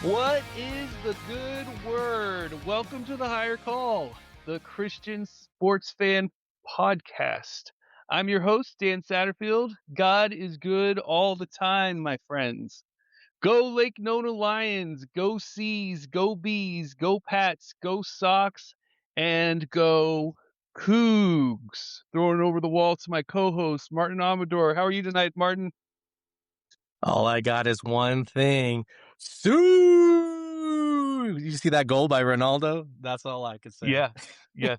What is the good word? Welcome to the Higher Call, the Christian sports fan podcast. I'm your host, Dan Satterfield. God is good all the time, my friends. Go Lake Nona Lions, go Seas, go Bees, go Pats, go Sox, and go Cougs. Throwing it over the wall to my co-host, Martin Amador. How are you tonight, Martin? All I got is one thing. Sue! You see that goal by Ronaldo? That's all I could say. Yeah. Yes.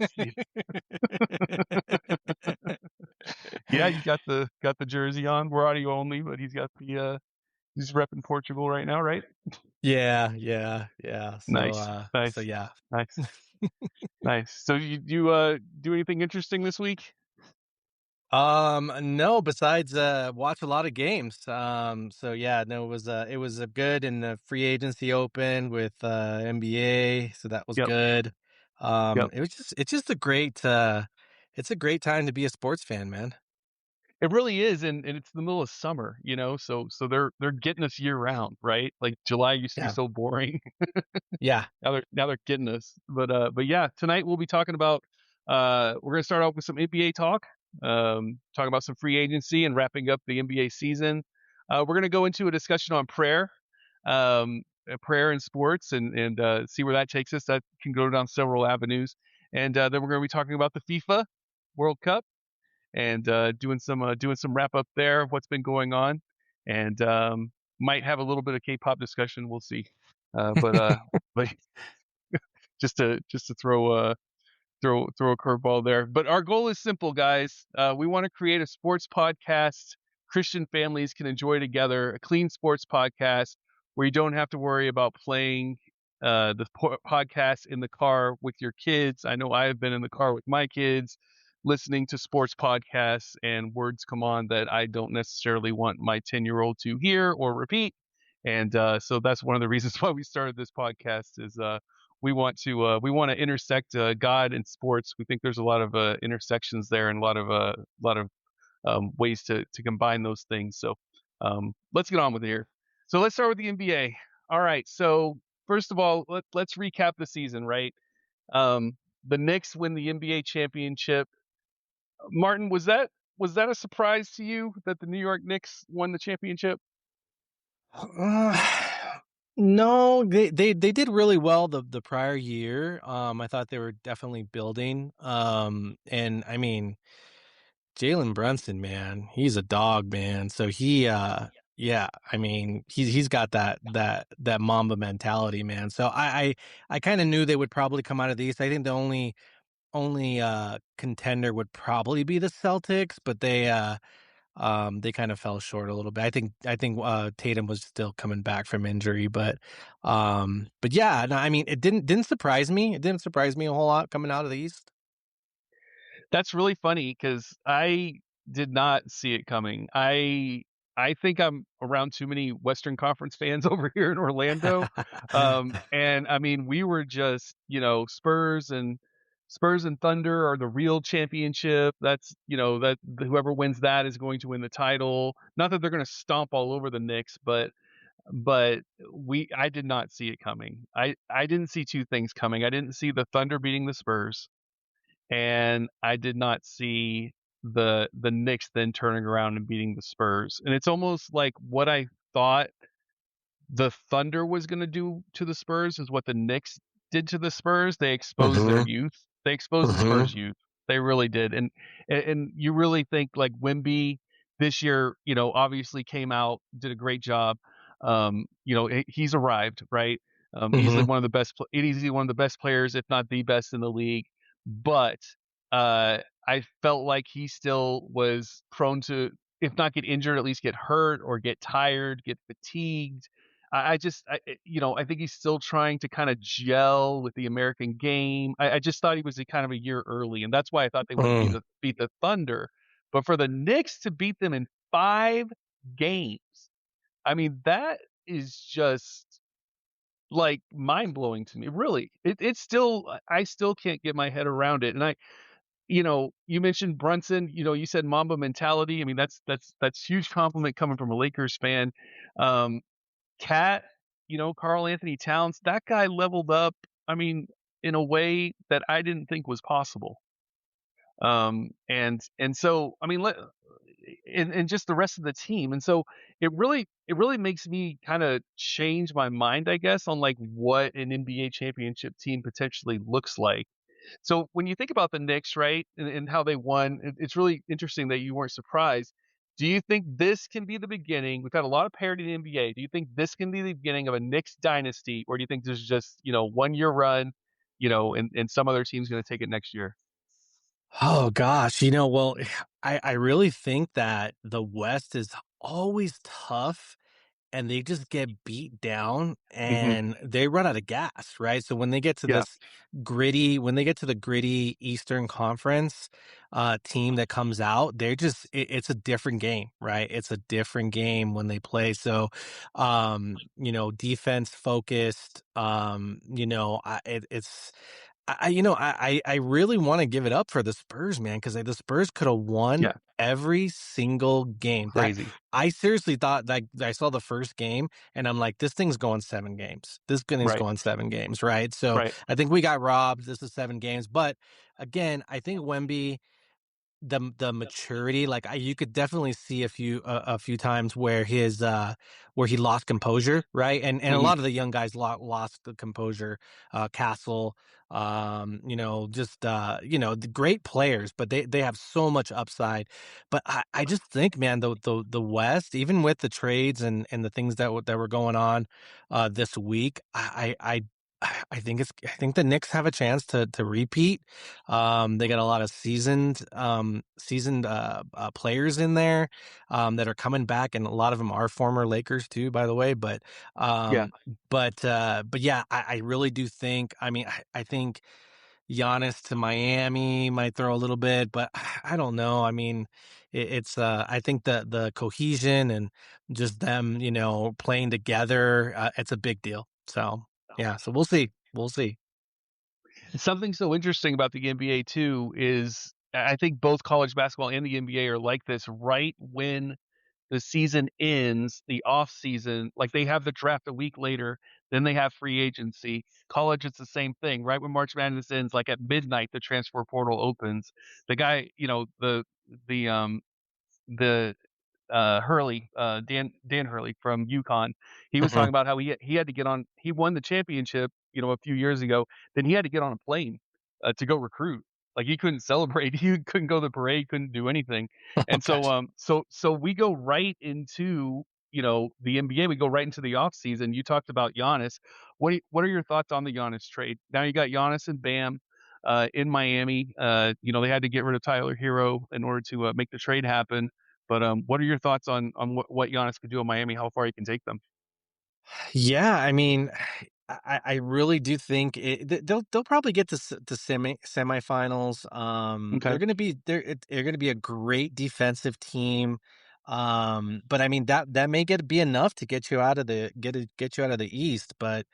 Yeah, you got the jersey on. We're audio only, but he's got the he's repping Portugal right now, right? Yeah. Nice, So nice, yeah. nice, nice. So you do anything interesting this week? No, besides watch a lot of games. So yeah, no, it was a good in the free agency open with NBA, so that was Yep, good. yep. It's just a great it's a great time to be a sports fan, man. It really is, and it's the middle of summer, so they're getting us year round, right? Like July used to be Yeah. so boring. Yeah. Now they're getting us. But yeah, tonight we'll be talking about we're gonna start off with some NBA talk, talking about some free agency and wrapping up the NBA season. We're gonna go into a discussion on prayer, prayer in sports, and see where that takes us. That can go down several avenues, and then we're gonna be talking about the FIFA World Cup and doing some wrap up there of what's been going on, and might have a little bit of K-pop discussion. We'll see. But just to throw a curveball there. But our goal is simple, guys. We want to create a sports podcast Christian families can enjoy together, a clean sports podcast where you don't have to worry about playing the podcast in the car with your kids. I know I have been in the car with my kids listening to sports podcasts, and words come on that I don't necessarily want my 10-year-old to hear or repeat. And so that's one of the reasons why we started this podcast is we want to intersect God and sports. We think there's a lot of intersections there and a lot of ways to combine those things. So let's get on with it here. So let's start with the NBA. All right. So first of all, let's recap the season. Right. The Knicks win the NBA championship. Martin, was that a surprise to you that the New York Knicks won the championship? No, they did really well the prior year. I thought they were definitely building. And I mean, Jalen Brunson, man, he's a dog, man. So yeah, I mean, he's got that Mamba mentality, man. So I kind of knew they would probably come out of the East. I think the only contender would probably be the Celtics, but they kind of fell short a little bit. I think Tatum was still coming back from injury, but yeah, no, I mean, it didn't surprise me. It didn't surprise me a whole lot coming out of the East. That's really funny because I did not see it coming. I think I'm around too many Western Conference fans over here in Orlando. And I mean, we were just, Spurs and Thunder are the real championship. That's, that whoever wins that is going to win the title. Not that they're going to stomp all over the Knicks, but I did not see it coming. I didn't see two things coming. I didn't see the Thunder beating the Spurs, and I did not see the Knicks then turning around and beating the Spurs. And it's almost like what I thought the Thunder was going to do to the Spurs is what the Knicks did to the Spurs. They exposed their Hmm. youth. They exposed the Hmm. Spurs youth. They really did. And you really think like Wemby this year, obviously came out, did a great job. He's arrived, right? Easily Hmm. one of the best, easily one of the best players, if not the best in the league. But I felt like he still was prone to, if not get injured, at least get hurt or get tired, get fatigued. I think he's still trying to kind of gel with the American game. I just thought he was kind of a year early, and that's why I thought they would beat the Thunder. But for the Knicks to beat them in 5 games, I mean, that is just like mind blowing to me. Really, it's still, I still can't get my head around it. And you mentioned Brunson. You said Mamba mentality. I mean, that's huge compliment coming from a Lakers fan. Cat Karl Anthony Towns, that guy leveled up, I mean, in a way that I didn't think was possible. And so, I mean, and just the rest of the team. And so it really makes me kind of change my mind, I guess, on like what an NBA championship team potentially looks like. So when you think about the Knicks, right, and how they won, it's really interesting that you weren't surprised. Do you think this can be the beginning? We've had a lot of parity in the NBA. Do you think this can be the beginning of a Knicks dynasty, or do you think this is just 1 year run, and some other team's going to take it next year? Oh gosh, well, I really think that the West is always tough and they just get beat down Hmm. and they run out of gas, right? So when they get to Yeah, the gritty Eastern Conference team that comes out, it's a different game, right? It's a different game when they play. So, defense focused, it's I really want to give it up for the Spurs, man, because the Spurs could have won yeah, every single game. That crazy. I seriously thought, like, I saw the first game and I'm like, this thing's going 7 games. This thing's Right, going 7 games, right? So right. I think we got robbed. This is 7 games, but again, I think Wemby, the maturity, like, you could definitely see a few times where he lost composure, right? And a Hmm. lot of the young guys lost the composure. Castle, just the great players, but they have so much upside. But I just think, man, the West, even with the trades and the things that were going on this week, I think the Knicks have a chance to repeat. They got a lot of seasoned players in there that are coming back, and a lot of them are former Lakers too, by the way. Yeah. Um, but yeah, I really do think. I mean, I think Giannis to Miami might throw a little bit, but I don't know. I mean, I think the cohesion and just them, playing together, it's a big deal. So yeah, so we'll see. We'll see. Something so interesting about the NBA too is I think both college basketball and the NBA are like this. Right when the season ends, the off season, like they have the draft a week later, then they have free agency. College, it's the same thing. Right when March Madness ends, like at midnight, the transfer portal opens. The guy, the Hurley, Dan Hurley from UConn. He was talking Mhm. about how he had to get on. He won the championship, a few years ago. Then he had to get on a plane to go recruit. Like he couldn't celebrate. He couldn't go to the parade. Couldn't do anything. Oh And so, gosh. we go right into the NBA. We go right into the off season. You talked about Giannis. What are your thoughts on the Giannis trade? Now you got Giannis and Bam. In Miami, they had to get rid of Tyler Hero in order to make the trade happen. But what are your thoughts on what Giannis could do in Miami? How far he can take them? Yeah, I mean, I really do think they'll probably get to semifinals. Okay. They're gonna be a great defensive team. But I mean that may be enough to get you out of get you out of the East. But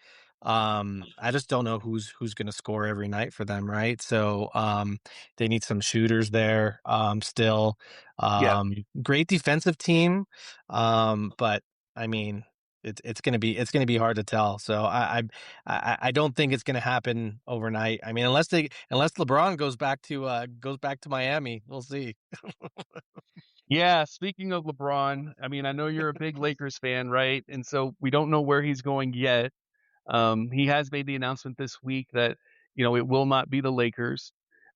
I just don't know who's gonna score every night for them, right? So they need some shooters there. Still, Yeah. great defensive team. But I mean. It's gonna be hard to tell. So I don't think it's gonna happen overnight. I mean, unless LeBron goes back to Miami, we'll see. Yeah. Speaking of LeBron, I mean, I know you're a big Lakers fan, right? And so we don't know where he's going yet. He has made the announcement this week that it will not be the Lakers.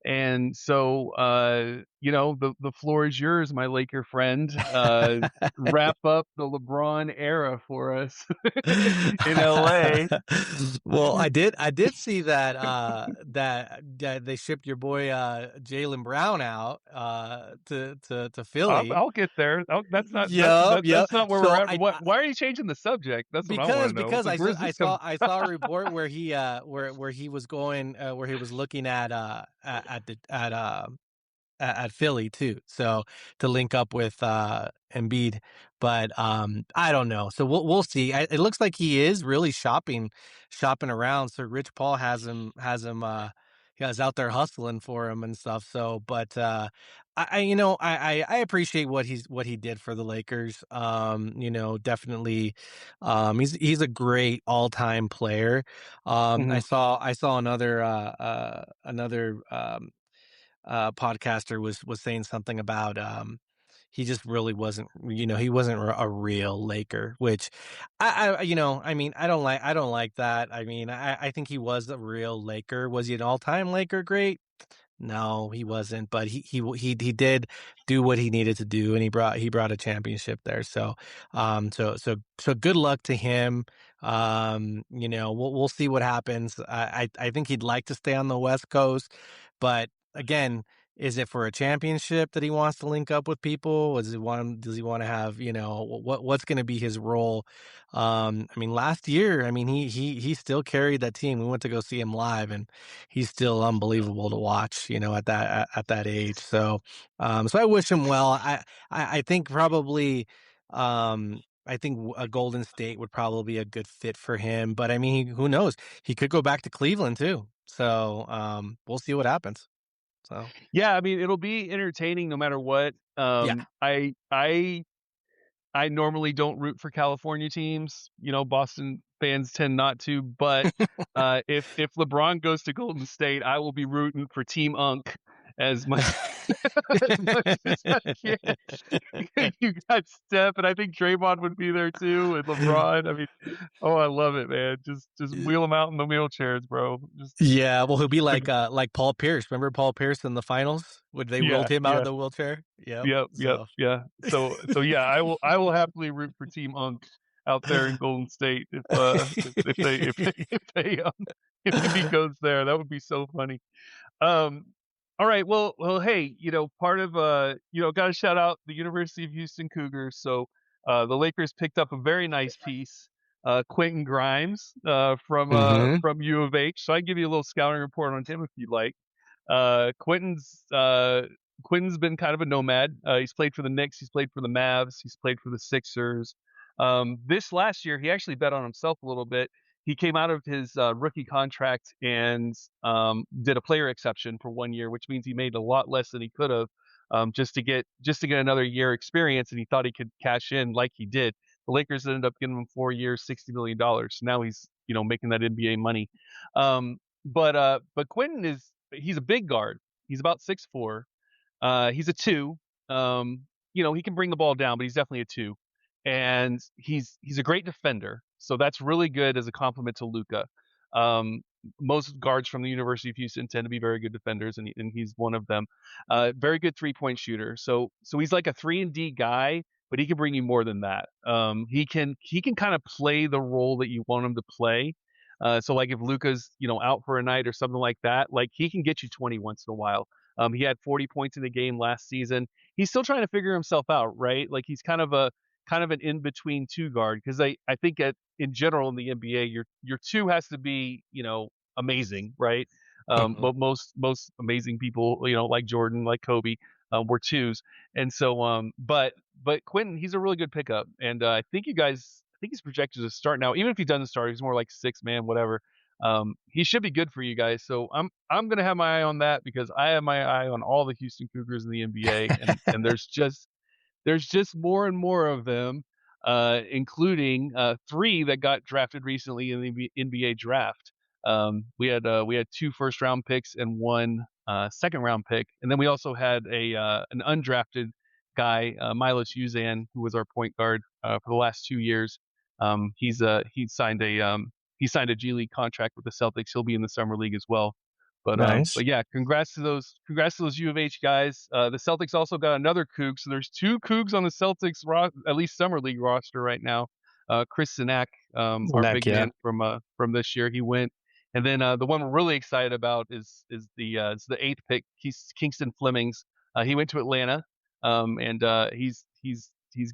And so, the floor is yours, my Laker friend. Wrap up the LeBron era for us in LA. Well, I did see that that they shipped your boy Jalen Brown out to Philly. I'll get there. That's not Yep, yep. that's not where we're So at. Why are you changing the subject? That's what I want to know. because Like, where's this come? I saw a report where where he was going where he was looking at Philly too. So to link up with Embiid, but I don't know. So we'll see. It looks like he is really shopping around. So Rich Paul has him I was out there hustling for him and stuff. So, but I appreciate what he did for the Lakers. Definitely, he's a great all time player. Mhm. I saw another podcaster was saying something about he just really wasn't, he wasn't a real Laker, which I mean, I don't like that. I mean, I think he was a real Laker. Was he an all time Laker? Great. No, he wasn't, but he did do what he needed to do, and he brought a championship there. So, so good luck to him. We'll see what happens. I think he'd like to stay on the West Coast, but again, is it for a championship that he wants to link up with people? Does he want to have, what's going to be his role? I mean, last year, I mean, he still carried that team. We went to go see him live, and he's still unbelievable to watch, at that age. So, so I wish him well. I think probably, I think a Golden State would probably be a good fit for him. But I mean, who knows? He could go back to Cleveland too. So, we'll see what happens. So, Yeah, I mean, it'll be entertaining no matter what. yeah. I normally don't root for California teams. Boston fans tend not to, but if LeBron goes to Golden State, I will be rooting for Team Unk as much as much as I can. You got Steph, and I think Draymond would be there too, and LeBron. I mean, oh, I love it, man. Just wheel them out in the wheelchairs, bro. Just Yeah, well, he'll be like Paul Pierce. Remember Paul Pierce in the finals? When they yeah, wheeled him out of yeah. the wheelchair? Yep. Yep, yep, So yeah. So yeah, I will happily root for Team Unk out there in Golden State if he goes there. That would be so funny. Um, all right, well, hey, part of got to shout out the University of Houston Cougars. So the Lakers picked up a very nice piece, Quentin Grimes, Mhm. from U of H. So I give you a little scouting report on him if you'd like. Quentin's Quentin's been kind of a nomad. He's played for the Knicks, he's played for the Mavs, he's played for the Sixers. This last year, he actually bet on himself a little bit. He came out of his rookie contract and did a player exception for 1 year, which means he made a lot less than he could have, just to get another year experience. And he thought he could cash in like he did. The Lakers ended up giving him 4 years, $60 million. Now he's making that NBA money. But Quentin he's a big guard. He's about 6'4". He's a two. He can bring the ball down, but he's definitely a two. And he's a great defender. So that's really good as a compliment to Luca. Um, Most guards from the University of Houston tend to be very good defenders, and he's one of them. Very good 3-point shooter. So he's like a 3-and-D guy, but he can bring you more than that. He can kind of play the role that you want him to play. So like if Luca's out for a night or something like that, like he can get you 20 once in a while. He had 40 points in the game last season. He's still trying to figure himself out, right? Like he's kind of an in between two guard, because I think in general in the NBA your two has to be amazing, right? Mhm. But most amazing people, like Jordan, like Kobe, were twos. And so but Quentin, he's a really good pickup, and I think he's projected to start now. Even if he doesn't start, he's more like six man, whatever. He should be good for you guys. So I'm gonna have my eye on that, because I have my eye on all the Houston Cougars in the NBA, and there's just more and more of them, including three that got drafted recently in the NBA draft. We had two first round picks and one second round pick, and then we also had an undrafted guy, Milos Uzan, who was our point guard for the last 2 years. He signed a G League contract with the Celtics. He'll be in the summer league as well. But Nice. yeah, congrats to those U of H guys. The Celtics also got another Coug, so there's two Cougs on the Celtics at least summer league roster right now. Chris Sinak, our Heck big yeah. man from this year, he went. And then the one we're really excited about is the eighth pick, Kingston Flemings. He went to Atlanta, and he's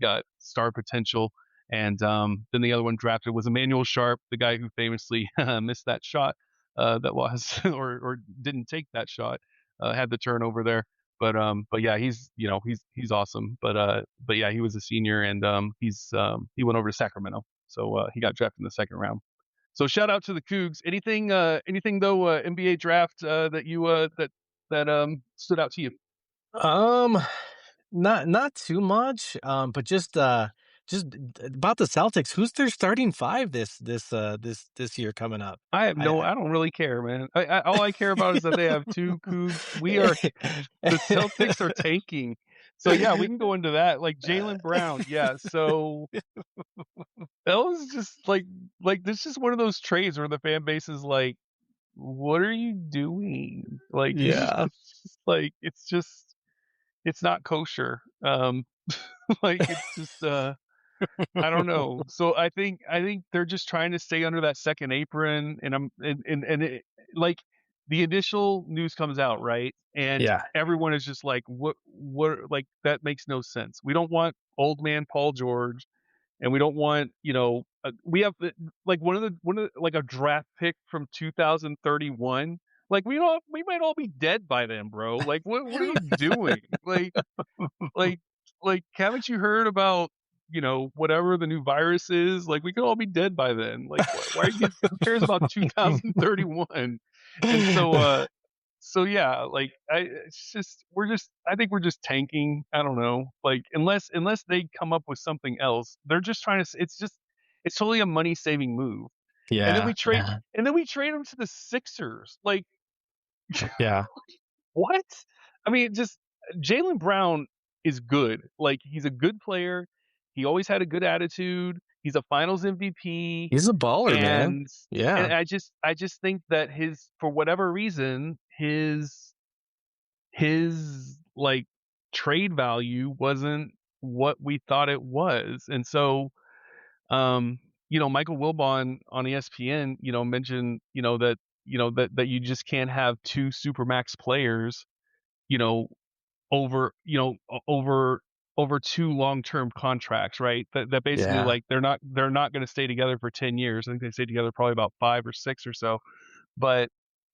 got star potential. And then the other one drafted was Emmanuel Sharp, the guy who famously missed that shot, that was or didn't take that shot, had the turnover there. But yeah, he's awesome. But yeah, he was a senior, and he went over to Sacramento, so he got drafted in the second round. So shout out to the Cougs. Anything though NBA draft that you that stood out to you? Um, not too much. But about the Celtics. Who's their starting five this year coming up? I don't really care, man. All I care about is that they have two Cougs. The Celtics are tanking. So yeah, we can go into that. Like Jalen Brown, yeah. So that was just like this is one of those trades where the fan base is like, what are you doing? Like Yeah. it's not kosher. Like it's just I don't know. So I think they're just trying to stay under that second apron, and like the initial news comes out, right? And Yeah. everyone is just like, what, like that makes no sense. We don't want old man Paul George, and we don't want, we have like like a draft pick from 2031. Like we might all be dead by then, bro. Like what are you doing? Like like haven't you heard about, whatever the new virus is? Like we could all be dead by then. Like why are you who cares about 2031? And so yeah, like it's just I think we're just tanking. I don't know. Like unless they come up with something else. They're just trying to it's totally a money saving move. And then Yeah. we trade Yeah. and then we trade them to the Sixers. Like Yeah. what? I mean, just Jalen Brown is good. Like he's a good player. He always had a good attitude. He's a Finals MVP, He's a baller, man. and Yeah. I just think that for whatever reason his like trade value wasn't what we thought it was, and so um Michael Wilbon on ESPN mentioned that you just can't have two supermax players you know over over two long-term contracts, right? That basically, Yeah. like, they're not going to stay together for 10 years. I think they stay together probably about 5 or 6 or so. But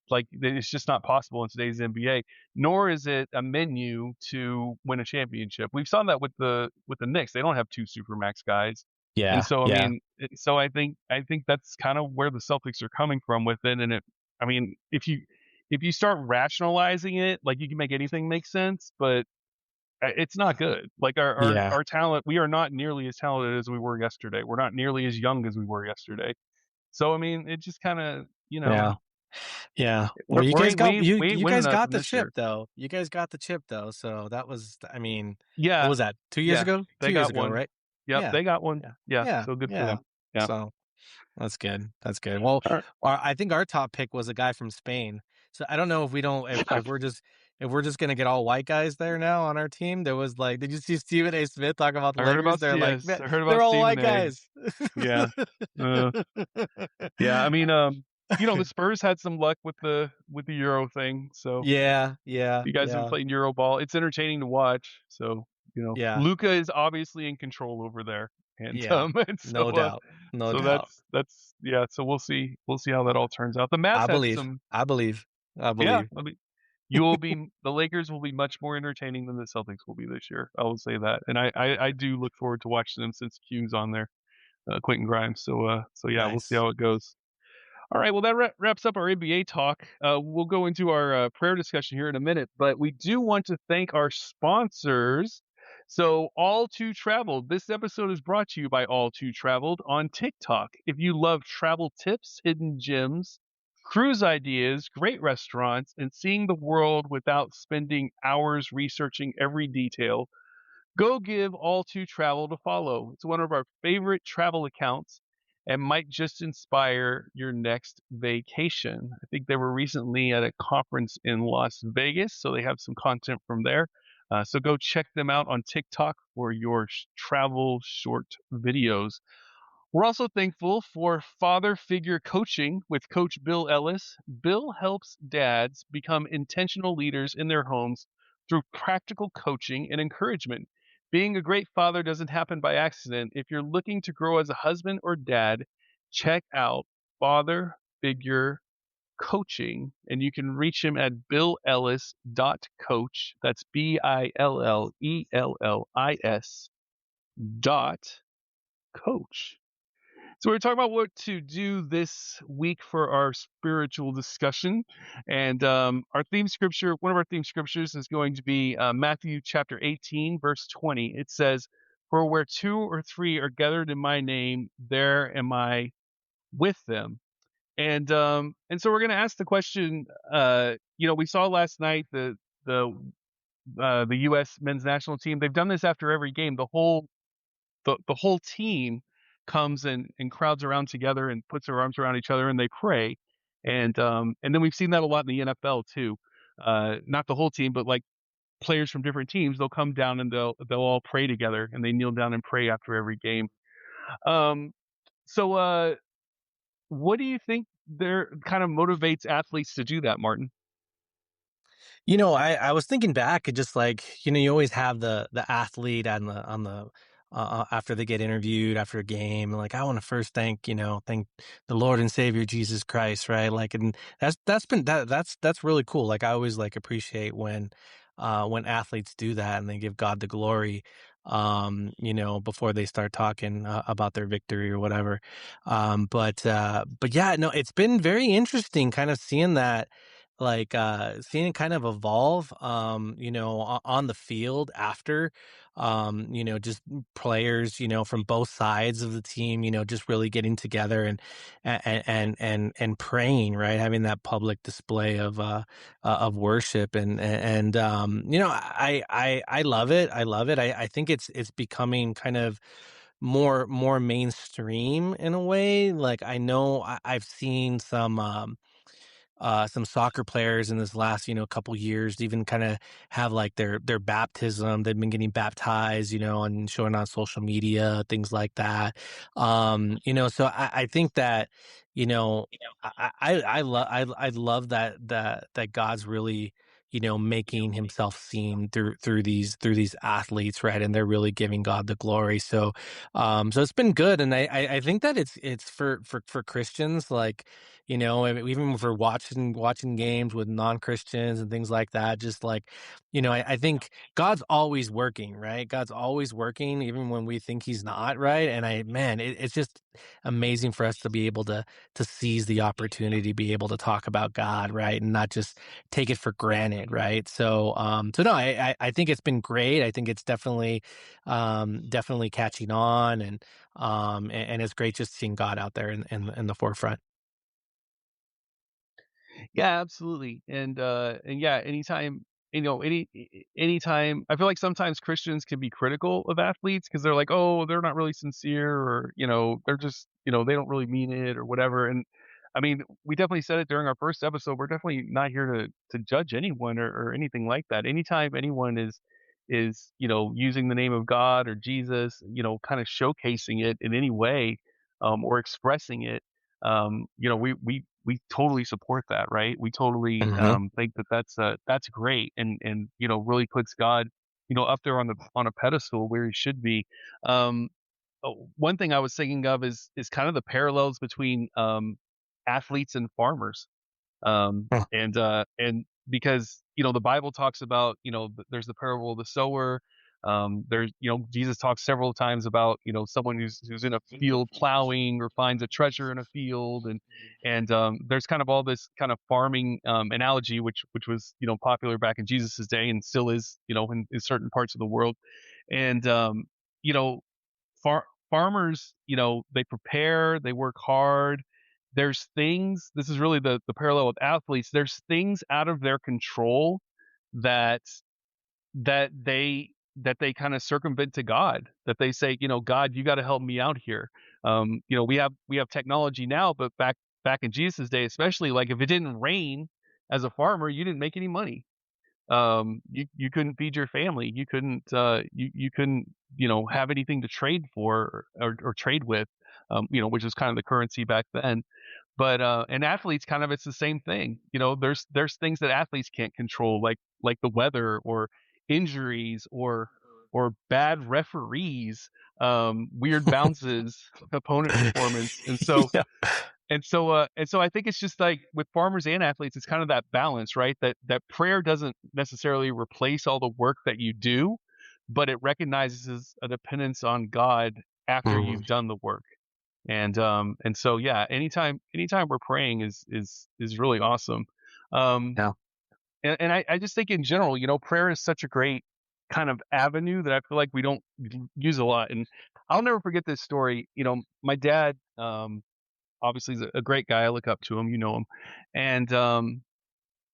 like it's just not possible in today's NBA. Nor is it a menu to win a championship. We've saw that with the Knicks. They don't have two supermax guys. And Yeah. so I Yeah. mean, so I think that's kind of where the Celtics are coming from with it. And I mean, if you start rationalizing it, like you can make anything make sense, but it's not good. Like Yeah. our talent, we are not nearly as talented as we were yesterday. We're not nearly as young as we were yesterday. So I mean, it just kind of, Yeah. Yeah. Well, we're, we ain't we ain't we ain't you winning guys got nothing the this chip year. though. You guys got the chip though. So that was, I mean, what Yeah, was that? 2 years yeah, ago? they 2 years got ago, one. right? Yep, Yeah. they got one. Yeah. Yeah, Yeah. so good for Yeah. them. Yeah. So that's good. That's good. Well, All I think our top pick was a guy from Spain. So I don't know if we don't right. if we're just gonna get all white guys there now on our team. There was like, did you see Stephen A. Smith talk about the I heard Lakers? about They're like, yes, "Man, I heard they're about all Stephen white A. guys." Yeah, uh, yeah. I mean, the Spurs had some luck with the Euro thing, so Yeah, yeah, you guys have been yeah, playing Euro ball. It's entertaining to watch. So yeah, Luca is obviously in control over there, and yeah. and No doubt. No so doubt. that's yeah. So we'll see how that all turns out. The Mavs I had believe. some, I believe. I yeah. believe. I mean, the Lakers will be much more entertaining than the Celtics will be this year. I will say that, and I do look forward to watching them since Q's on there, Quentin Grimes. So yeah, we'll see Nice. how it goes. All right, well, that wraps up our NBA talk. We'll go into our prayer discussion here in a minute, but we do want to thank our sponsors. So, All Too Traveled. This episode is brought to you by All Too Traveled on TikTok. If you love travel tips, hidden gems, cruise ideas, great restaurants, and seeing the world without spending hours researching every detail, go give All Too Travel a follow. It's one of our favorite travel accounts and might just inspire your next vacation. I think they were recently at a conference in Las Vegas, so they have some content from there. So go check them out on TikTok for your travel short videos. We're also thankful for father figure coaching with Coach Bill Ellis. Bill helps dads become intentional leaders in their homes through practical coaching and encouragement. Being a great father doesn't happen by accident. If you're looking to grow as a husband or dad, check out Father Figure Coaching, and you can reach him at billellis.coach. That's BILLELLIS dot coach. So we're talking about what to do this week for our spiritual discussion, and our theme scripture. One of our theme scriptures is going to be Matthew chapter 18, verse 20. It says, "For where two or three are gathered in my name, there am I with them." And so we're going to ask the question. We saw last night the U.S. men's national team. They've done this after every game. The whole team comes and crowds around together and puts their arms around each other and they pray. And then we've seen that a lot in the NFL too. Not the whole team, but like players from different teams, they'll come down and they'll all pray together and they kneel down and pray after every game. Um, so what do you think there kind of motivates athletes to do that, Martin? I was thinking back and just like, you always have the athlete on the after they get interviewed after a game, like I want to first thank the Lord and Savior Jesus Christ, right? Like, and that's really cool. Like I always like appreciate when athletes do that and they give God the glory, before they start talking about their victory or whatever. But yeah, no, it's been very interesting kind of seeing that, like seeing it kind of evolve, on the field after, just players, from both sides of the team, just really getting together and praying, right, having that public display of worship. I love it. I love it. I think it's becoming kind of more mainstream in a way. Like I know I've seen some soccer players in this last, couple years even kind of have like their baptism. They've been getting baptized, and showing on social media, things like that. So I think that, you know, I love that God's really, making himself seen through these athletes, right? And they're really giving God the glory. So it's been good. And I think that it's for Christians, like, I mean, even for watching games with non-Christians and things like that, just like, I think God's always working, right? God's always working, even when we think he's not, right? And man, it's just amazing for us to be able to seize the opportunity, be able to talk about God, right? And not just take it for granted, right? So no, I think it's been great. I think it's definitely catching on, and it's great just seeing God out there in the forefront. Yeah, absolutely. And yeah, anytime, anytime I feel like sometimes Christians can be critical of athletes because they're like, "Oh, they're not really sincere," or, they're just, they don't really mean it or whatever. And I mean, we definitely said it during our first episode. We're definitely not here to judge anyone or anything like that. Anytime anyone is, using the name of God or Jesus, kind of showcasing it in any way, or expressing it, we totally support that, right? We totally Hmm. think that that's great, and really puts God, up there on a pedestal where he should be. Um, One thing I was thinking of is kind of the parallels between athletes and farmers. And because, the Bible talks about, there's the parable of the sower. There's, Jesus talks several times about, someone who's in a field plowing or finds a treasure in a field. And there's kind of all this kind of farming analogy, which was, popular back in Jesus's day and still is, in certain parts of the world. And you know, farmers, they prepare, they work hard. There's things, this is really the parallel with athletes. There's things out of their control that that they kind of circumvent to God, that they say, God, you got to help me out here. We have technology now, but back in Jesus' day, especially, like if it didn't rain as a farmer, you didn't make any money. You couldn't feed your family. You couldn't, have anything to trade for or trade with, which was kind of the currency back then. But and athletes kind of, it's the same thing. There's things that athletes can't control, like the weather or injuries or bad referees, weird bounces, opponent performance. And so Yeah. I think it's just like with farmers and athletes, it's kind of that balance, right? That prayer doesn't necessarily replace all the work that you do, but it recognizes a dependence on God after Mhm. you've done the work. And so yeah, anytime we're praying is really awesome. Um, Yeah. and I just think in general, prayer is such a great kind of avenue that I feel like we don't use a lot. And I'll never forget this story. My dad, obviously is a great guy. I look up to him, him. And,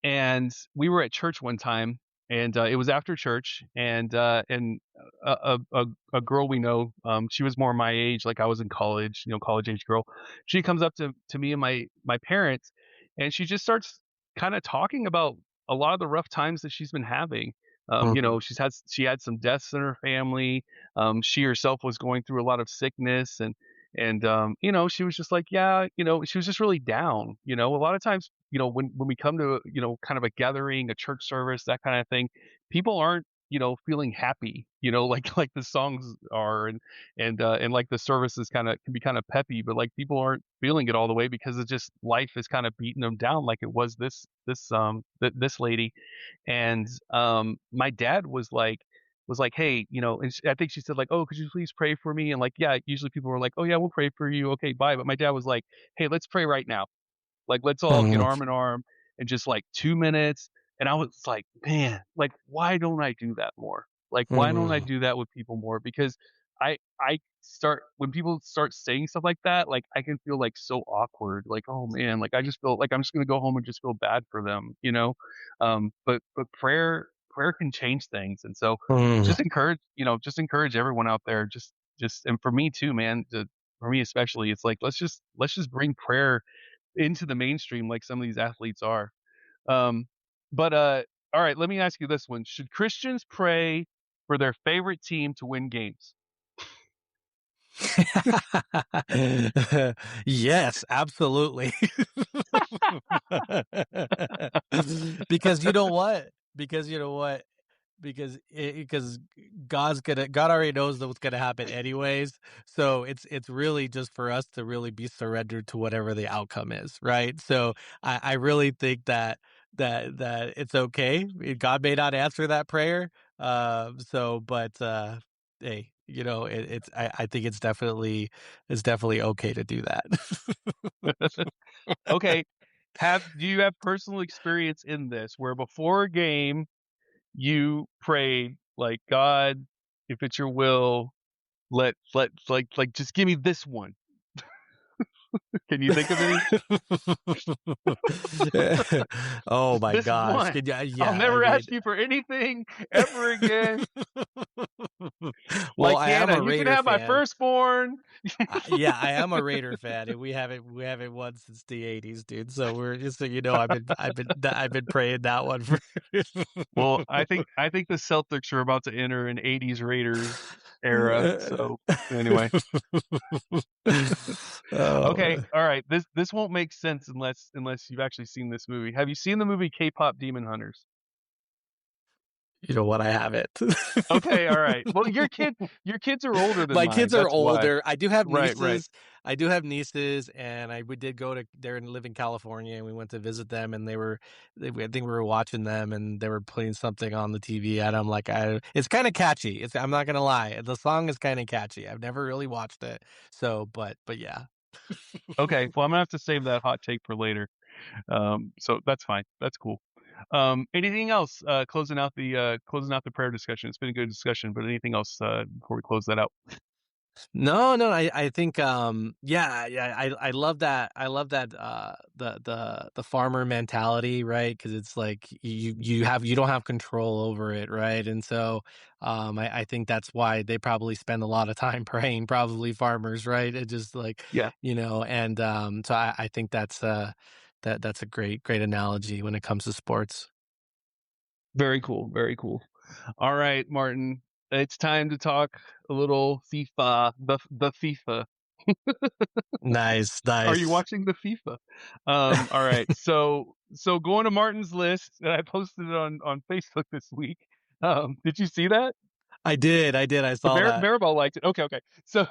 and we were at church one time, and it was after church, and a girl we know, she was more my age, like I was in college, college age girl. She comes up to me and my parents, and she just starts kind of talking about a lot of the rough times that she's been having. Mhm. She had some deaths in her family. She herself was going through a lot of sickness, and she was just like, yeah, she was just really down. A lot of times, when we come to, kind of a gathering, a church service, that kind of thing, people aren't, feeling happy, like the songs are, and like the services can be kind of peppy, but like people aren't feeling it all the way because it's just life is kind of beating them down, like it was this lady. And my dad was like, hey, and I think she said like, oh, could you please pray for me? And like, yeah, usually people were like, oh yeah, we'll pray for you. Okay, bye. But my dad was like, hey, let's pray right now. Like, let's all get Mhm. arm in arm in just like 2 minutes. And I was like, man, like, why don't I do that more? Like, why don't I Mhm. do that with people more? Because I start when people start saying stuff like that, like I can feel like so awkward. Like, oh man, like I just feel like I'm just gonna go home and just feel bad for them. But prayer can change things. And so Mhm. just encourage everyone out there. And for me too, man, for me especially, it's like let's just bring prayer into the mainstream like some of these athletes are. Um, but all right, let me ask you this one: should Christians pray for their favorite team to win games? Yes, absolutely. Because you know what? Because you know what? Because God already knows what's gonna happen anyways. So it's really just for us to really be surrendered to whatever the outcome is, right? So I really think that it's okay. God may not answer that prayer. But hey, I think it's definitely okay to do that. Okay, do you have personal experience in this where before a game you prayed like, God, if it's your will, like just give me this one. Can you think of any? Oh Just my this gosh. one. I'll Yeah, I never mean ask you for anything ever again. well, Like I am Hannah, a you can Raider have my fan. firstborn. Yeah, I am a Raider fan, and we haven't won since the '80s, dude. So we're just so you know, I've been praying that one for. Well, I think the Celtics are about to enter an '80s Raiders era. So anyway, okay, Oh, all right. This won't make sense unless you've actually seen this movie. Have you seen the movie K-pop Demon Hunters? you know what? I haven't. Okay, all right. Well, your kids are older than My mine. kids are That's why. older. I do have Right, right. nieces. I do have nieces, and we did go to there and live in California, and we went to visit them, and I think we were watching them, and they were putting something on the TV, and I'm like, it's kind of catchy. I'm not gonna lie, the song is kind of catchy. I've never really watched it, so but yeah. Okay. Well, I'm gonna have to save that hot take for later. So that's fine. That's cool. Anything else? Closing out the prayer discussion. It's been a good discussion, but anything else before we close that out? No, no, I think yeah, yeah, I love that. I love that the farmer mentality, right? Because it's like you don't have control over it, right? And so I think that's why they probably spend a lot of time praying, probably farmers, right? It just like, Yeah. and so I think that's a great analogy when it comes to sports. Very cool. Very cool. All right, Martin. It's time to talk a little FIFA. The FIFA. Nice, Are you nice. watching the FIFA? All right. So going to Martin's list, and I posted it on Facebook this week. Did you see that? I The saw that. Maribel liked it. Okay, okay. So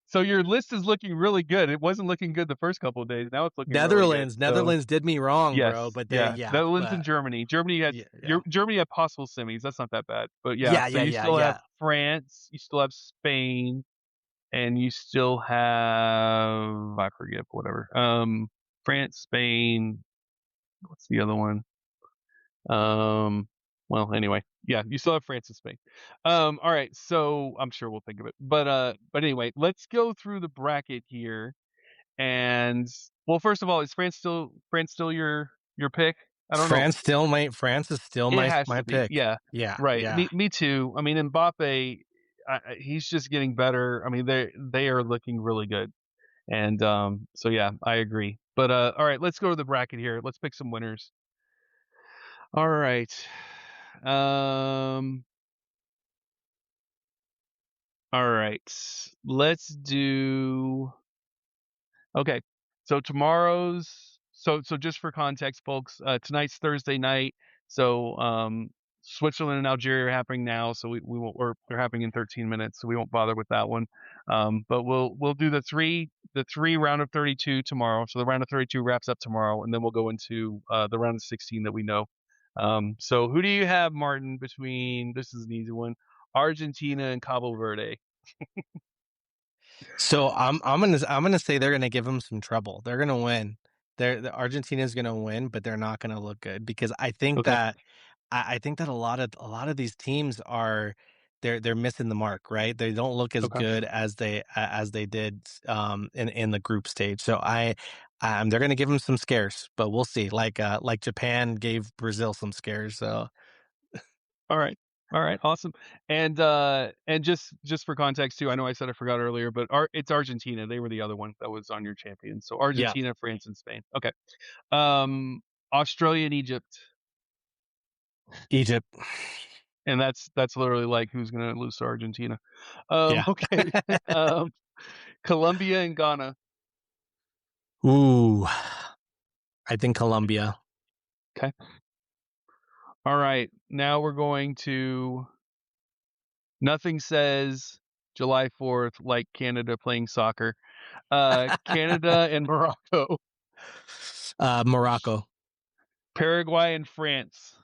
so your list is looking really good. It wasn't looking good the first couple of days. Now it's looking really good. So Netherlands did me wrong, bro, yes, but yeah. Netherlands and but Germany. yeah, yeah. Germany had possible semis. That's not that bad. But yeah, Yeah, so yeah, you yeah, still have yeah. France. You still have Spain. and you still have I forget whatever. France, Spain. What's the other one? Um, well, anyway, yeah, you still have France and Spain. All right, so I'm sure we'll think of it. But anyway, let's go through the bracket here. And well, first of all, is France still your pick? I don't know. France is still It my has my to be. pick. Yeah, Yeah, right. yeah. Me too. I mean, Mbappe, he's just getting better. I mean, they are looking really good. And so yeah, I agree. But all right, let's go to the bracket here. Let's pick some winners. All right. Um all right. Let's do Okay. So just for context, folks, tonight's Thursday night. So Switzerland and Algeria are happening now, so we won't or they're happening in 13 minutes, so we won't bother with that one. But we'll do the three round of 32 tomorrow. So the round of 32 wraps up tomorrow, and then we'll go into the round of 16 that we know. So who do you have, Martin, between this is an easy one, Argentina and Cabo Verde? So I'm gonna say they're gonna give them some trouble. They're gonna win. The Argentina's gonna win, but they're not gonna look good because Okay. I think that a lot of these teams are they're missing the mark, right? They don't look as Okay. good as they did in the group stage. So they're gonna give them some scares, but we'll see. Like Japan gave Brazil some scares. So All right. All right. Awesome. And just for context too, I know I said I forgot earlier, but it's Argentina. They were the other one that was on your champion. So yeah, Argentina, France, and Spain. Okay. Um, Australia and Egypt, Egypt. and that's literally like who's gonna lose to Argentina. Yeah. Okay. um, Colombia and Ghana. Ooh, I think Colombia. Okay. All right. Now we're going to nothing says July 4th like Canada playing soccer. Canada and Morocco. Morocco. Paraguay and France.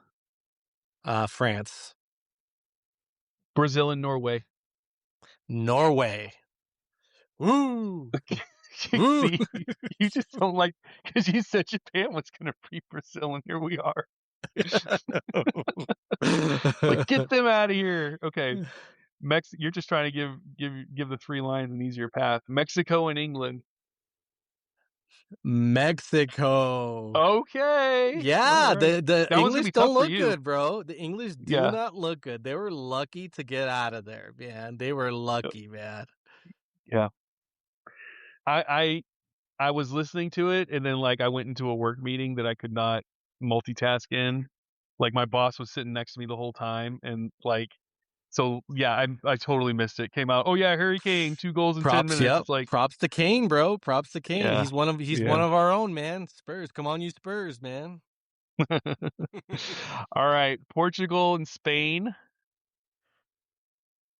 France. Brazil and Norway. Norway. Woo! You Woo! see, you just don't like because you said Japan was going to beat Brazil, and here we are. Like, get them out of here. Okay, you're just trying to give the three lions an easier path. Mexico and England. Mexico. Okay, all Yeah, right. the That one's gonna English be tough don't for look you. good, bro. The English do Yeah, not look good. They were lucky to get out of there, man. They were lucky, man. yeah. I I was listening to it, and then like I went into a work meeting that I could not multitask in. Like my boss was sitting next to me the whole time, and like so yeah, I totally missed it. Came out, oh yeah, Harry Kane, 2 goals in 10 Props, minutes. yep. It's like Props to Kane, bro. Props to Kane. yeah, He's one yeah. of our own, man. Spurs. Come on, you Spurs, man. All right, Portugal and Spain.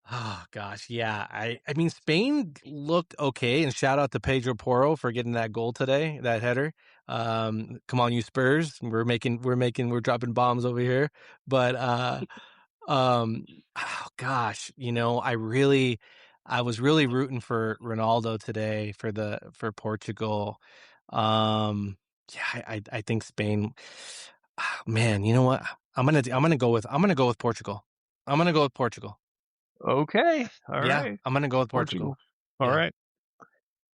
Oh gosh, yeah. I mean Spain looked okay, and shout out to Pedro Porro for getting that goal today, that header. Come on, you Spurs. We're dropping bombs over here. But oh gosh, I was really rooting for Ronaldo today for Portugal. Yeah, I think Spain. Man, you know what? I'm gonna go with Portugal. I'm gonna go with Portugal. Okay, all Yeah, right, I'm gonna go with Portugal. Portugal. All Yeah. right,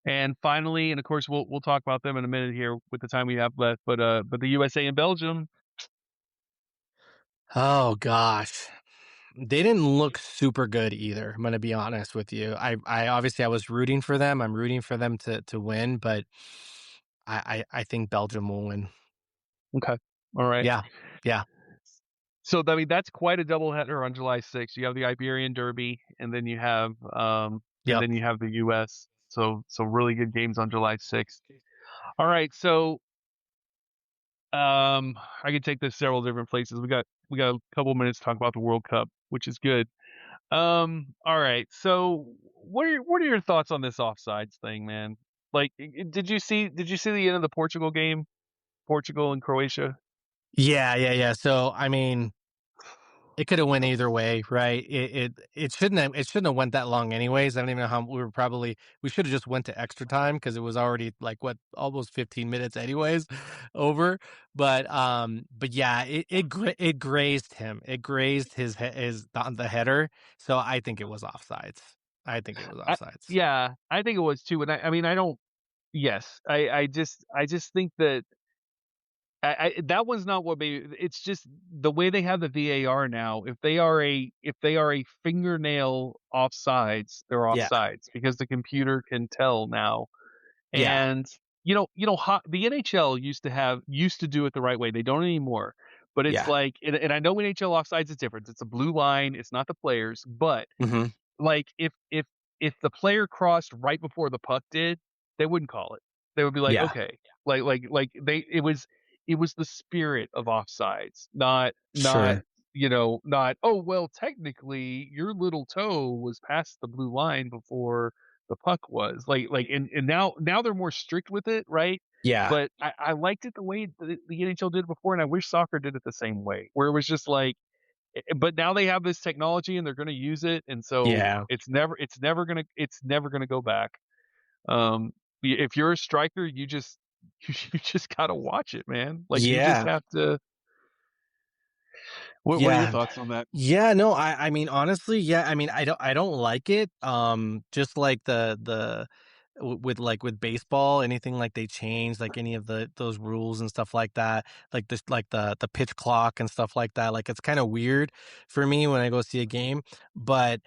and finally, and of course we'll talk about them in a minute here with the time we have left. But the USA and Belgium. Oh gosh. They didn't look super good either. I'm gonna be honest with you. I obviously I was rooting for them. I'm rooting for them to win, but I think Belgium will win. Okay, all right. Yeah. Yeah. So I mean that's quite a doubleheader on July 6th. You have the Iberian Derby, and Yep. then you have the U.S. So really good games on July 6th. All right, so I could take this several different places. We got a couple minutes to talk about the World Cup, which is good. All right, so what are your thoughts on this offsides thing, man? Like, did you see the end of the Portugal game, Portugal and Croatia? Yeah, yeah, yeah. So I mean, It could have went either way, right? It shouldn't have went that long anyways. I don't even know how we should have just went to extra time because it was already like what almost 15 minutes anyways over. But yeah, it grazed him. It grazed his on the header. So I think it was offsides. I think it was I offsides. Yeah, I think it was too, and I mean, I don't. Yes, I just think that that one's not what made it's just the way they have the VAR now. If they are a fingernail offsides, they're Yeah. offsides because the computer can tell now. Yeah. And the NHL used to do it the right way. They don't anymore. But it's Yeah. like, and I know NHL offsides is different. It's a blue line. It's not the players, but Hmm. like, if the player crossed right before the puck did, they wouldn't call it. They would be like, Yeah. "Okay." Like they it was the spirit of offsides, not, Sure. not, "Oh, well, technically, your little toe was past the blue line before the puck was." And now they're more strict with it, right? Yeah. But I liked it the way the NHL did it before, and I wish soccer did it the same way, where it was just like, but now they have this technology and they're going to use it, and so Yeah. it's never gonna go back. Um, if you're a striker, you just you just gotta watch it, man. Like, you just Yeah. have to. What are your Yeah. thoughts on that? Yeah, no, I mean, honestly, yeah, I mean, I don't like it. Just like with like with baseball, anything like they change, like any of those rules and stuff like that, like this, like the pitch clock and stuff like that. Like it's kind of weird for me when I go see a game. But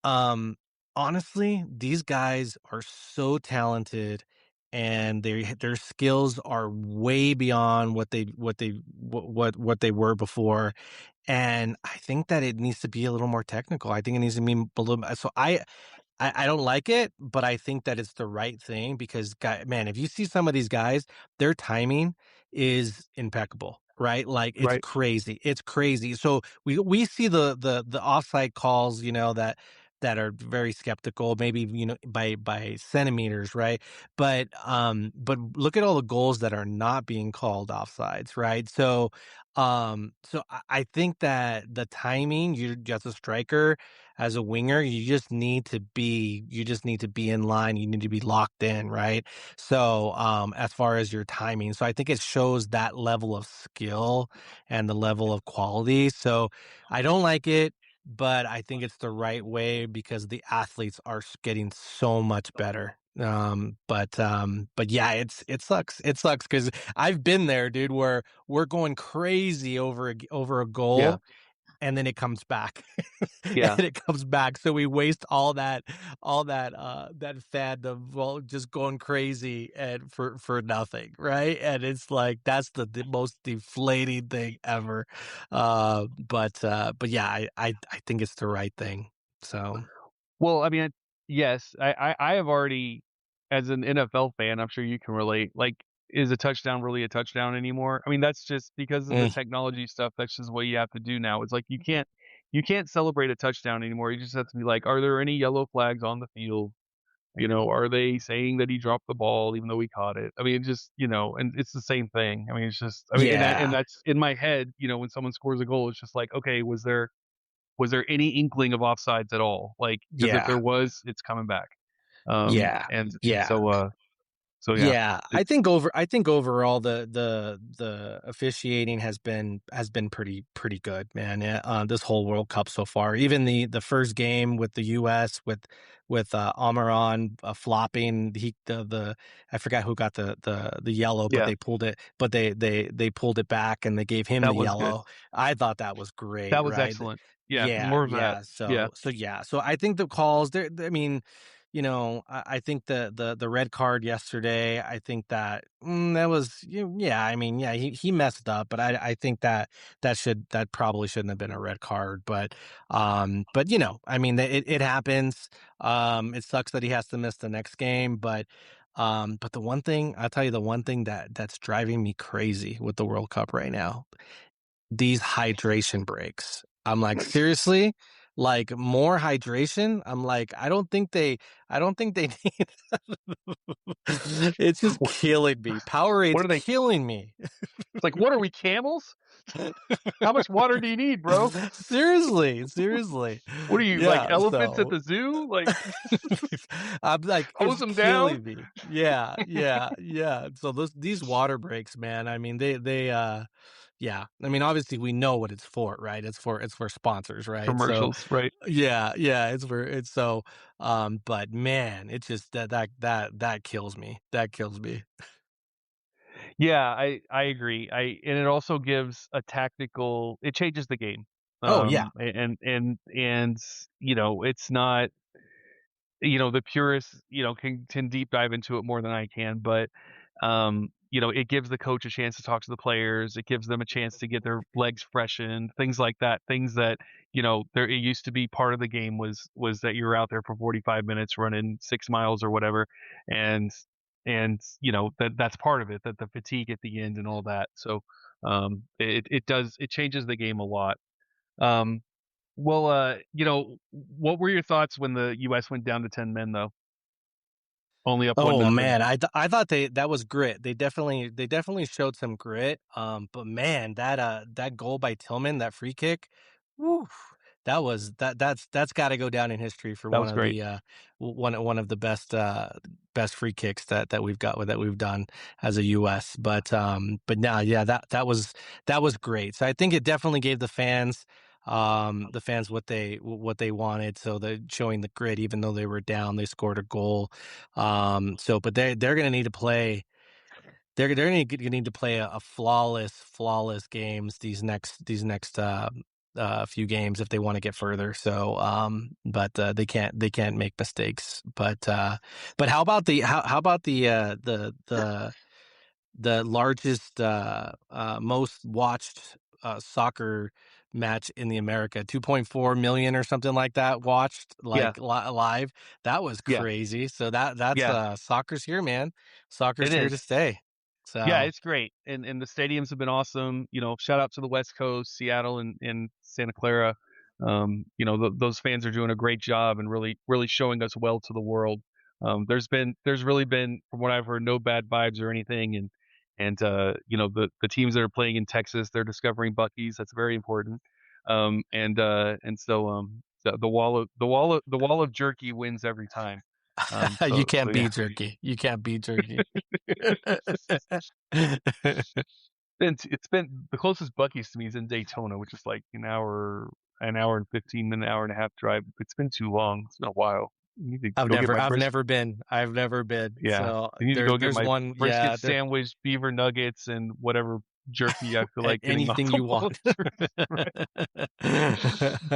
um, honestly, these guys are so talented, and their skills are way beyond what they were before. And I think that it needs to be a little more technical. I think it needs to be a little. So I don't like it, but I think that it's the right thing because man, if you see some of these guys, their timing is impeccable, right? Like it's Right. crazy. It's crazy. So we see the offside calls, that are very skeptical, maybe, by centimeters, right? But look at all the goals that are not being called offsides, right? So I think that the timing, you're just a striker, as a winger, you just need to be in line. You need to be locked in, right? So, as far as your timing, so I think it shows that level of skill and the level of quality. So I don't like it, but I think it's the right way because the athletes are getting so much better. But yeah, it sucks. It sucks because I've been there, dude, where we're going crazy over a Yeah. goal, and then it comes back. And Yeah. it comes back. So we waste that fad of, well, just going crazy and for nothing, right? And it's like that's the most deflating thing ever. But yeah, I think it's the right thing. So Well, I mean, yes, I have already, as an NFL fan, I'm sure you can relate. Like, is a touchdown really a touchdown anymore? I mean, that's just because of the mm, technology stuff. That's just what you have to do now. It's like you can't celebrate a touchdown anymore. You just have to be like, are there any yellow flags on the field? Are they saying that he dropped the ball even though he caught it? I mean, just, and it's the same thing. I mean, it's just, I mean, and yeah, that's in my head. When someone scores a goal, it's just like, okay, was there any inkling of offsides at all? Like, because if there yeah, was, it's coming back. yeah, And yeah. so yeah, Yeah, it's I think overall the officiating has been pretty good, man. Yeah, this whole World Cup so far, even the first game with the U.S. with Almiron flopping, the I forgot who got the yellow, but yeah, they pulled it back and they gave him that the was good. yellow. I thought that was That great, was right? excellent. Yeah, Yeah, more of that. yeah. Yeah, So I think the calls there. I mean, I think the red card yesterday, I think that that was, yeah. I mean, yeah, he messed up, but I think that probably shouldn't have been a red card. But I mean, it happens. It sucks that he has to miss the next game, but the one thing I'll tell you, the one thing that's driving me crazy with the World Cup right now, these hydration breaks. I'm like, seriously? like more hydration. I'm like, I don't think they need. It's just killing me. What Powerade's are they? killing me. It's like, what are we, camels? How much water do you need, bro? Seriously, seriously. What are you, like Yeah, elephants at so the zoo? Like, I'm like, hose it's them down? killing me. Yeah, yeah, yeah. So these water breaks, man. I mean, yeah. I mean, obviously we know what it's for, right? It's for sponsors, right? So Commercials, right? yeah, yeah, it's so but man, it's just that kills me. That kills me. Yeah, I agree. And it also gives a tactical. It changes the game. Oh yeah. And it's not. The purists, can deep dive into it more than I can, but it gives the coach a chance to talk to the players. It gives them a chance to get their legs freshened, things like that. Things that, there it used to be part of the game was that you were out there for 45 minutes running 6 miles or whatever, and that's part of it, that the fatigue at the end and all that. So it changes the game a lot. Um, well, what were your thoughts when the U.S. went down to 10 men, though? Only up one Oh nothing. man, I thought that was grit. They definitely showed some grit. But man, that goal by Tillman, that free kick, woo, that's got to go down in history for That one was of great. the one of the best free kicks that we've done as a U.S. But now, yeah, that was great. So I think it definitely gave the fans what they wanted. So they're showing the grit, even though they were down, they scored a goal. But they're going to need to play. They're going to need to play a flawless games these next few games if they want to get further. So, but they can't make mistakes. But how about the largest, most watched soccer match in the America, 2.4 million or something like that watched Yeah, like live. That was yeah, crazy. So that's yeah. soccer's here, man. It Soccer's here to is. stay. Yeah, So it's great, and the stadiums have been awesome. Shout out to the West Coast, Seattle and Santa Clara. Those fans are doing a great job and really showing us well to the world. There's really been, from what I've heard, no bad vibes or anything, and the teams that are playing in Texas, they're discovering Buc-ee's. That's very important. And so the wall of jerky wins every time. you So can't yeah. beat jerky. You can't beat jerky. It's been the closest Bucky's to me is in Daytona, which is like an hour and 15 minute, hour and a half drive. It's been too long. It's been a while. I need to go get my I've brisket. never been. I've never been. Yeah, So I need to go get there's my one. brisket Yeah, there sandwich, beaver nuggets, and whatever jerky I feel like getting off anything the you wall. want.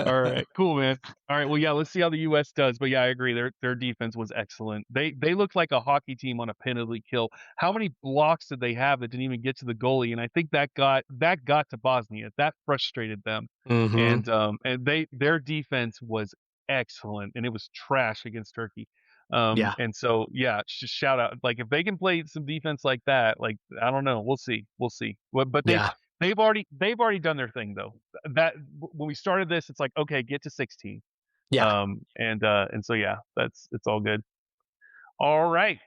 All right, cool, man. All right, well, yeah, let's see how the U.S. does. But yeah, I agree. Their defense was excellent. They looked like a hockey team on a penalty kill. How many blocks did they have that didn't even get to the goalie? And I think that got to Bosnia. That frustrated them. hmm And their defense was excellent, and it was trash against Turkey. Yeah, And so yeah, just shout out, like, if they can play some defense like that, like, I don't know, we'll see. But yeah, they've already done their thing, though. That when we started this, it's like, okay, get to 16. yeah. And so yeah, it's all good. All right.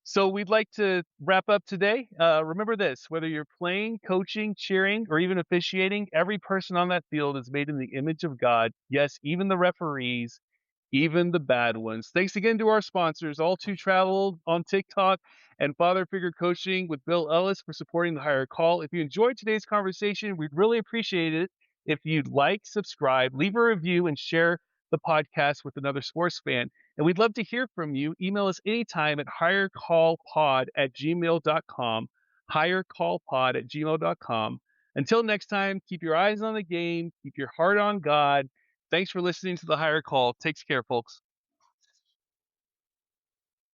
So we'd like to wrap up today. Remember this: whether you're playing, coaching, cheering, or even officiating, every person on that field is made in the image of God. Yes, even the referees, even the bad ones. Thanks again to our sponsors, All Too Travel on TikTok and Father Figure Coaching with Bill Ellis, for supporting the Higher Call. If you enjoyed today's conversation, we'd really appreciate it if you'd like, subscribe, leave a review, and share the podcast with another sports fan. And we'd love to hear from you. Email us anytime at highercallpod@gmail.com, highercallpod@gmail.com. Until next time, keep your eyes on the game, keep your heart on God. Thanks for listening to the Higher Call. Takes care, folks.